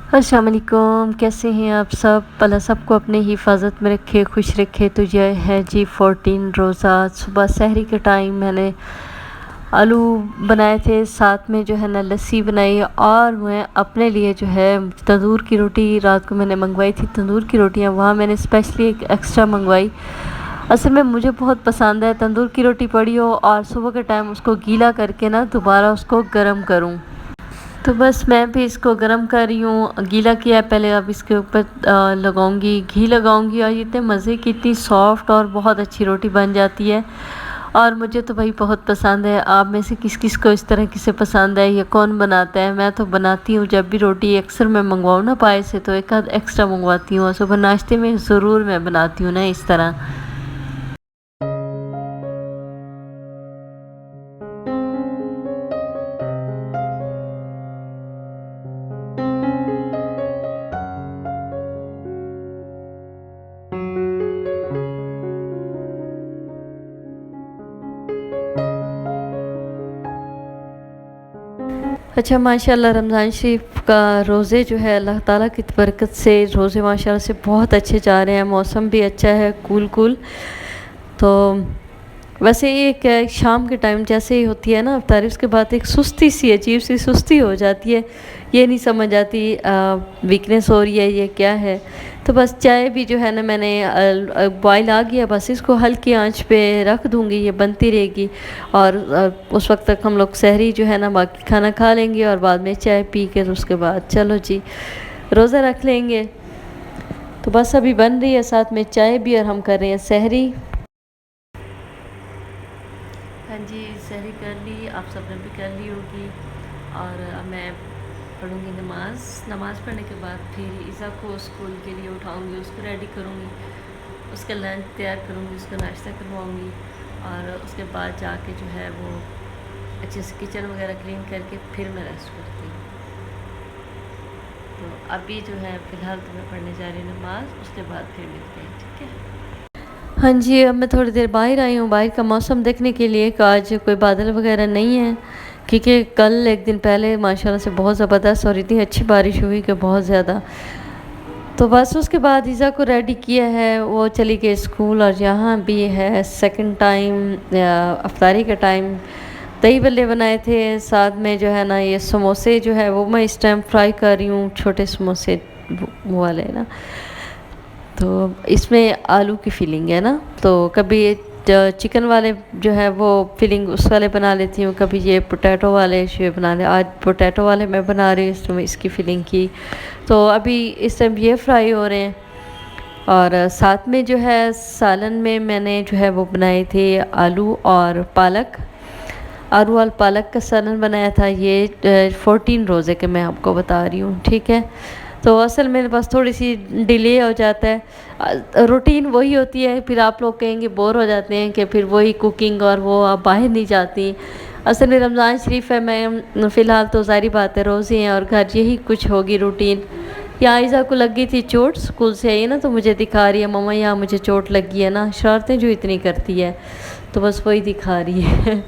अस्सलाम वालेकुम, कैसे हैं आप सब? अल्लाह सबको अपने हिफाजत में रखे, खुश रखे। तो यह है जी 14 रोज़ा। सुबह सहरी के टाइम मैंने आलू बनाए थे, साथ में जो है ना लस्सी बनाई, और मैं अपने लिए जो है तंदूर की रोटी रात को मैंने मंगवाई थी। तंदूर की रोटियां वहाँ मैंने स्पेशली एक एक्स्ट्रा मंगवाई। असल में मुझे बहुत पसंद है तंदूर की रोटी पड़ी हो और सुबह के टाइम उसको गीला करके ना दोबारा उसको गर्म करूँ। तो बस मैं भी इसको गरम कर रही हूँ। गीला किया है पहले, अब इसके ऊपर लगाऊंगी, घी लगाऊंगी, और इतने मज़े की, इतनी सॉफ्ट और बहुत अच्छी रोटी बन जाती है। और मुझे तो भाई बहुत पसंद है। आप में से किस किस को इस तरह किसे पसंद है, या कौन बनाता है? मैं तो बनाती हूँ जब भी रोटी अक्सर मैं मंगवाऊँ ना पाए से, तो एक आध एक्स्ट्रा मंगवाती हूँ। सुबह नाश्ते में ज़रूर मैं बनाती हूँ ना इस तरह। अच्छा, माशाल्लाह रमज़ान शरीफ का रोज़े जो है अल्लाह ताला की बरकत से रोज़े माशाल्लाह से बहुत अच्छे जा रहे हैं। मौसम भी अच्छा है, कूल कूल। तो वैसे ये एक शाम के टाइम जैसे ही होती है ना अफ्तारी, उसके बाद एक सुस्ती सी, अजीब सी सुस्ती हो जाती है। ये नहीं समझ आती वीकनेस हो रही है, ये क्या है। तो बस चाय भी जो है ना मैंने बॉयल आ गया, बस इसको हल्की आंच पे रख दूंगी, ये बनती रहेगी। और उस वक्त तक हम लोग सहरी जो है ना बाकी खाना खा लेंगे, और बाद में चाय पी के तो उसके बाद चलो जी रोज़ा रख लेंगे। तो बस अभी बन रही है, साथ में चाय भी, और हम कर रहे हैं सहरी। हाँ जी, सहरी कर ली, आप सबने भी कर ली होगी। और अब मैं पढ़ूँगी नमाज़। नमाज़ पढ़ने के बाद फिर ईज़ा को स्कूल के लिए उठाऊँगी, उसको रेडी करूँगी, उसका लंच तैयार करूँगी, उसका नाश्ता करवाऊँगी, और उसके बाद जाके जो है वो अच्छे से किचन वगैरह क्लीन करके फिर मैं रेस्ट करती हूँ। तो अभी जो है फ़िलहाल तो मैं पढ़ने जा रही हूँ नमाज़, उसके बाद फिर मिलते हैं, ठीक है? हाँ जी, अब मैं थोड़ी देर बाहर आई हूँ, बाहर का मौसम देखने के लिए कि आज कोई बादल वगैरह नहीं है, क्योंकि कल एक दिन पहले माशाल्लाह से बहुत ज़बरदस्त और इतनी अच्छी बारिश हुई कि बहुत ज़्यादा। तो बस उसके बाद ईज़ा को रेडी किया है, वो चली गई स्कूल, और यहाँ भी है सेकंड टाइम अफ्तारी का टाइम। दही बल्ले बनाए थे, साथ में जो है ना ये समोसे जो है वो मैं इस टाइम फ्राई कर रही हूँ, छोटे समोसे वो वाले ना। तो इसमें आलू की फीलिंग है ना, तो कभी चिकन वाले जो है वो फीलिंग उस वाले बना लेती हूँ, कभी ये पोटैटो वाले ये बना ले। आज पोटैटो वाले मैं बना रही हूँ इसमें इसकी फीलिंग की। तो अभी इस टाइम ये फ्राई हो रहे हैं, और साथ में जो है सालन में मैंने जो है वो बनाए थे आलू और पालक। आलू और पालक का सालन बनाया था। ये 14 रोज़े के मैं आपको बता रही हूँ, ठीक है। तो असल में बस थोड़ी सी डिले हो जाता है, रूटीन वही होती है, फिर आप लोग कहेंगे बोर हो जाते हैं कि फिर वही कुकिंग और वो आप बाहर नहीं जाती। असल में रमज़ान शरीफ है, मैं फ़िलहाल तो सारी बातें रोज़े हैं और घर यही कुछ होगी रूटीन। यहाँ आयज़ा को लगी थी चोट, स्कूल से आई है ना, तो मुझे दिखा रही है मम्मा यहाँ मुझे चोट लगी है ना, शरारतें जो इतनी करती है, तो बस वही दिखा रही है।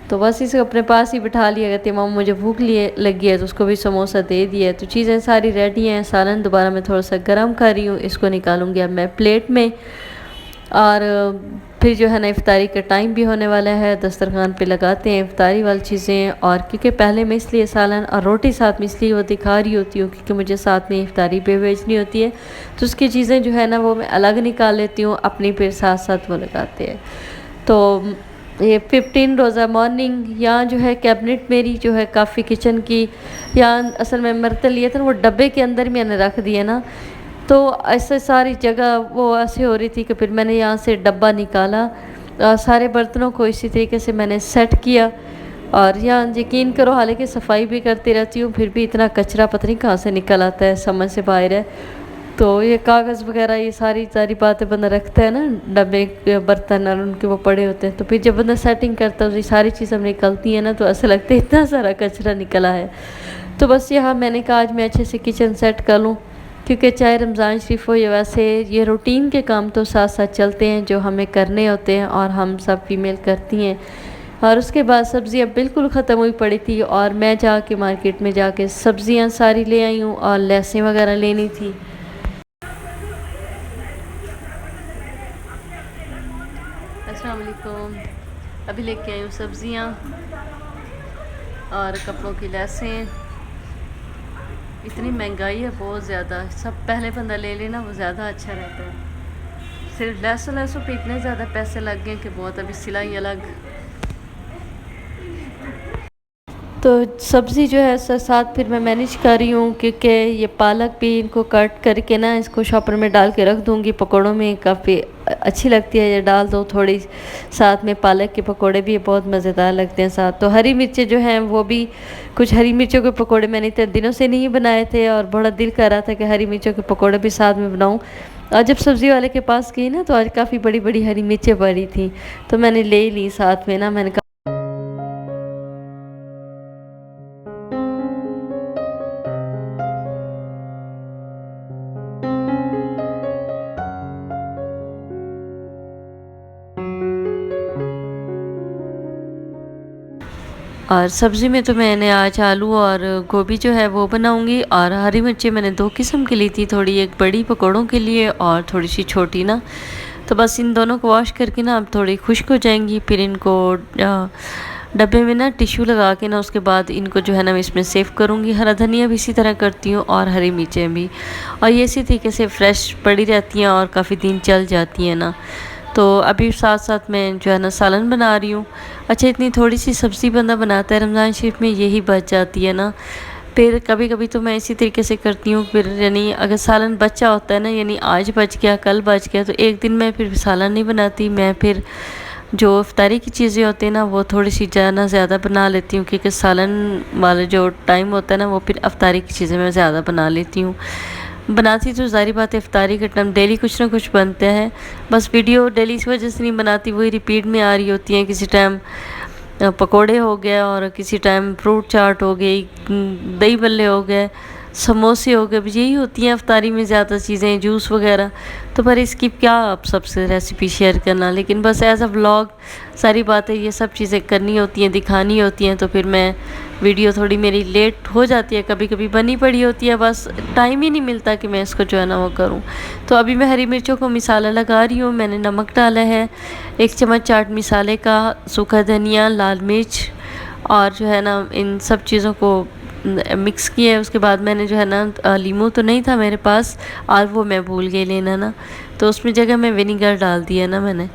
तो बस इसे अपने पास ही बिठा लिया, कहती है मम्मा मुझे भूख लिए लगी है, तो उसको भी समोसा दे दिया है। तो चीज़ें सारी रेडी हैं। सालन दोबारा मैं थोड़ा सा गर्म कर रही हूँ, इसको निकालूंगी अब मैं प्लेट में। और फिर जो है ना इफ्तारी का टाइम भी होने वाला है, दस्तरखान पे लगाते हैं इफ्तारी वाली चीज़ें। और क्योंकि पहले मैं इसलिए सालन और रोटी साथ में इसलिए वो दिखा रही होती हूँ क्योंकि मुझे साथ में इफ्तारी पे भेजनी होती है, तो उसकी चीज़ें जो है ना वो मैं अलग निकाल लेती हूँ, अपनी फिर साथ साथ वो लगाते हैं। तो ये 15 रोज़ा मॉर्निंग। यहाँ जो है कैबिनेट मेरी जो है काफ़ी किचन की, यहाँ असल में बर्तन लिए थे वो डब्बे के अंदर मैंने रख दिए ना, तो ऐसे सारी जगह वो ऐसे हो रही थी कि फिर मैंने यहाँ से डब्बा निकाला, सारे बर्तनों को इसी तरीके से मैंने सेट किया। और यहाँ यकीन करो हालांकि सफाई भी करती रहती हूँ, फिर भी इतना कचरा पता नहीं कहाँ से निकल आता है, समझ से बाहर है। तो ये कागज़ वगैरह ये सारी सारी बातें बंदा रखता है ना, डब्बे के बर्तन और उनके वो पड़े होते हैं, तो फिर जब बंदा सेटिंग करता है तो ये सारी चीज़ें निकलती हैं ना, तो ऐसा लगता है इतना सारा कचरा निकला है। तो बस यहाँ मैंने कहा आज मैं अच्छे से किचन सेट कर लूँ, क्योंकि चाहे रमज़ान शरीफ हो या वैसे ये रूटीन के काम तो साथ साथ चलते हैं जो हमें करने होते हैं, और हम सब फीमेल करती हैं। और उसके बाद सब्ज़ियाँ बिल्कुल ख़त्म हुई पड़ी थी और मैं जाके मार्केट में जाके सब्ज़ियाँ सारी ले आई हूँ और लहसुन वगैरह लेनी थी। अस्सलाम वालेकुम। अभी लेके आई हूँ सब्ज़ियाँ और कपड़ों की लहसुन। इतनी महंगाई है बहुत ज़्यादा, सब पहले बंदा ले लेना वो ज़्यादा अच्छा रहता है। सिर्फ लहसुन पे इतने ज़्यादा पैसे लग गए कि बहुत, अभी सिलाई अलग। तो सब्ज़ी जो है साथ फिर मैं मैनेज कर रही हूँ क्योंकि ये पालक भी इनको कट करके ना इसको शॉपर में डाल के रख दूँगी। पकौड़ों में काफ़ी अच्छी लगती है, ये डाल दो थोड़ी, साथ में पालक के पकोड़े भी बहुत मज़ेदार लगते हैं साथ। तो हरी मिर्चें जो हैं वो भी, कुछ हरी मिर्चों के पकोड़े मैंने इतने दिनों से नहीं बनाए थे और बड़ा दिल कर रहा था कि हरी मिर्चों के पकोड़े भी साथ में बनाऊँ। और जब सब्ज़ी वाले के पास गई ना तो आज काफ़ी बड़ी बड़ी हरी मिर्चें पड़ी थी तो मैंने ले ली साथ में ना। मैंने और सब्ज़ी में तो मैंने आज आलू और गोभी जो है वो बनाऊंगी। और हरी मिर्ची मैंने 2 किस्म की ली थी, थोड़ी एक बड़ी पकौड़ों के लिए और थोड़ी सी छोटी ना। तो बस इन दोनों को वॉश करके ना अब थोड़ी खुश्क हो जाएंगी, फिर इनको डब्बे में ना टिश्यू लगा के ना उसके बाद इनको जो है ना इसमें सेव करूँगी। हरा धनिया भी इसी तरह करती हूँ और हरी मिर्चें भी, और ये इसी तरीके से फ्रेश पड़ी रहती हैं और काफ़ी दिन चल जाती हैं ना। तो अभी साथ साथ मैं जो है ना सालन बना रही हूँ। अच्छा, इतनी थोड़ी सी सब्ज़ी बंदा बनाता है रमज़ान शरीफ में, यही बच जाती है ना। फिर कभी कभी तो मैं इसी तरीके से करती हूँ, फिर यानी अगर सालन बचा होता है ना, यानी आज बच गया कल बच गया, तो एक दिन मैं फिर सालन नहीं बनाती। मैं फिर जो इफ्तारी की चीज़ें होती हैं ना वो थोड़ी सी ज़्यादा बना लेती हूँ, क्योंकि सालन वाले जो टाइम होता है ना वो फिर इफ्तारी की चीज़ें मैं ज़्यादा बना लेती हूँ। बनाती तो ज़ाहिर बात है इफ्तारी का टाइम डेली कुछ ना कुछ बनता है, बस वीडियो डेली इस वजह से नहीं बनाती, वही रिपीट में आ रही होती हैं। किसी टाइम पकोड़े हो गए और किसी टाइम फ्रूट चाट हो गई, दही बल्ले हो गए, समोसे हो गए, यही होती हैं इफ्तारी में ज़्यादा चीज़ें, जूस वगैरह। तो पर इसकी क्या आप सबसे रेसिपी शेयर करना, लेकिन बस एज अ व्लॉग सारी बातें ये सब चीज़ें करनी होती हैं, दिखानी होती हैं। तो फिर मैं वीडियो थोड़ी मेरी लेट हो जाती है, कभी कभी बनी पड़ी होती है, बस टाइम ही नहीं मिलता कि मैं इसको जो है ना वो करूँ। तो अभी मैं हरी मिर्चों को मिसाला लगा रही हूँ। मैंने नमक डाला है 1 चम्मच चाट मिसाले का, सूखा धनिया, लाल मिर्च और जो है ना इन सब चीज़ों को मिक्स किया है। उसके बाद मैंने जो है ना लीमू तो नहीं था मेरे पास और वो मैं भूल गई लेना ना, तो उसमें जगह में विनीगर डाल दिया ना मैंने।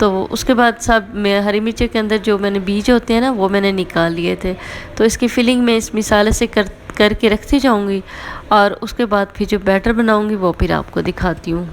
तो उसके बाद सब मैं हरी मिर्ची के अंदर जो मैंने बीज होते हैं ना वो मैंने निकाल लिए थे। तो इसकी फिलिंग मैं इस मिसाले से करके रखती जाऊंगी और उसके बाद फिर जो बैटर बनाऊंगी वो फिर आपको दिखाती हूँ।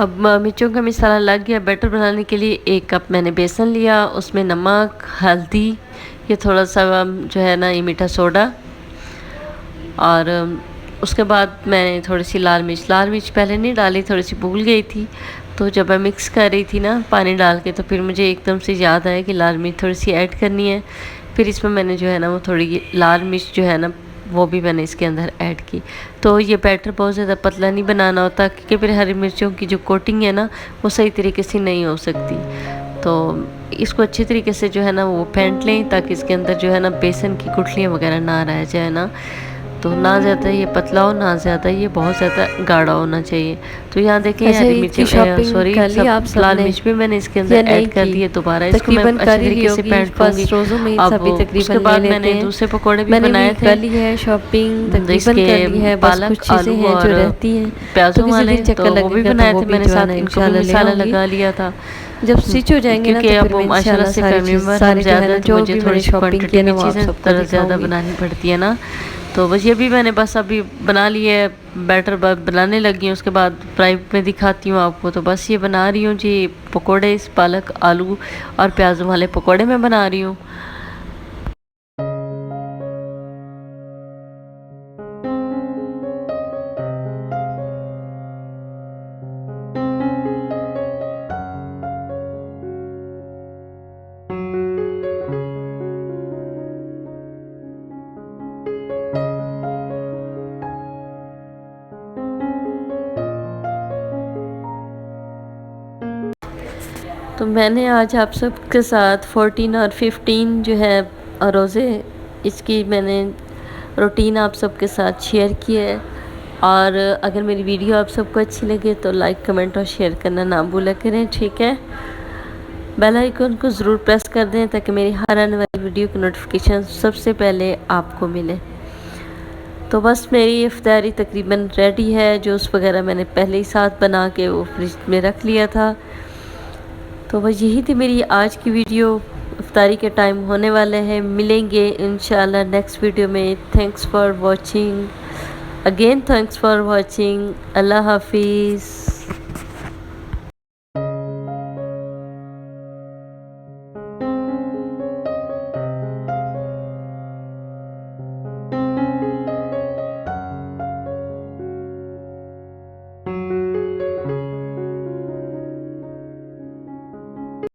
अब मिर्चों का मसाला लग गया। बैटर बनाने के लिए 1 कप मैंने बेसन लिया, उसमें नमक, हल्दी, ये थोड़ा सा जो है ना ये मीठा सोडा, और उसके बाद मैंने थोड़ी सी लाल मिर्च पहले नहीं डाली, थोड़ी सी भूल गई थी। तो जब मैं मिक्स कर रही थी ना पानी डाल के, तो फिर मुझे एकदम से याद आया कि लाल मिर्च थोड़ी सी ऐड करनी है। फिर इसमें मैंने जो है ना वो थोड़ी लाल मिर्च जो है ना वो भी मैंने इसके अंदर ऐड की। तो ये बैटर बहुत ज़्यादा पतला नहीं बनाना होता, क्योंकि फिर हरी मिर्चों की जो कोटिंग है ना वो सही तरीके से नहीं हो सकती। तो इसको अच्छी तरीके से जो है ना वो फेंट लें, ताकि इसके अंदर जो है ना बेसन की गुठलियाँ वगैरह ना रह जाए ना। तो ना ज़्यादा ये पतला हो, ना ज़्यादा ये बहुत ज़्यादा गाढ़ा होना चाहिए। तो यहाँ देखिए हरी मिर्ची, सॉरी लाल मिर्च भी मैंने इसके अंदर ऐड कर दी है दोबारा। इसको मैं अच्छी तरीके से फेंटूंगी। अब उसके बाद मैंने दूसरे पकौड़े भी बनाए थे, शॉपिंग इसके पालक, आलू और प्याजों वाले, तो वो भी बनाए थे मैंने, साथ इनको भी मसाला लगा लिया था। जब स्विच हो जाएंगे ना क्योंकि तो अब फिर माशाल्लाह से फैमिली मेंबर हम ज़्यादा, तो मुझे थोड़ी सी क्वांटिटी में चीज़ें ज़्यादा बनानी पड़ती है ना। तो बस ये भी मैंने बस अभी बना लिया है, बैटर बनाने लगी हूँ, उसके बाद प्राइवेट में दिखाती हूँ आपको। तो बस ये बना रही हूँ जी पकोड़े, इस पालक आलू और प्याज़ों वाले पकोड़े मैं बना रही हूँ। तो मैंने आज आप सबके साथ 14 और 15 जो है रोज़े, इसकी मैंने रूटीन आप सबके साथ शेयर की है। और अगर मेरी वीडियो आप सबको अच्छी लगे तो लाइक कमेंट और शेयर करना ना भूला करें, ठीक है। बेल आइकन को ज़रूर प्रेस कर दें ताकि मेरी हर आने वाली वीडियो की नोटिफिकेशन सबसे पहले आपको मिले। तो बस मेरी इफ्तारी तकरीबन रेडी है, जूस वगैरह मैंने पहले ही साथ बना के वो फ्रिज में रख लिया था। तो बस यही थी मेरी आज की वीडियो, इफ्तारी के टाइम होने वाले हैं, मिलेंगे इंशाल्लाह नेक्स्ट वीडियो में। Thanks for watching again, thanks for watching, अल्लाह हाफिज़।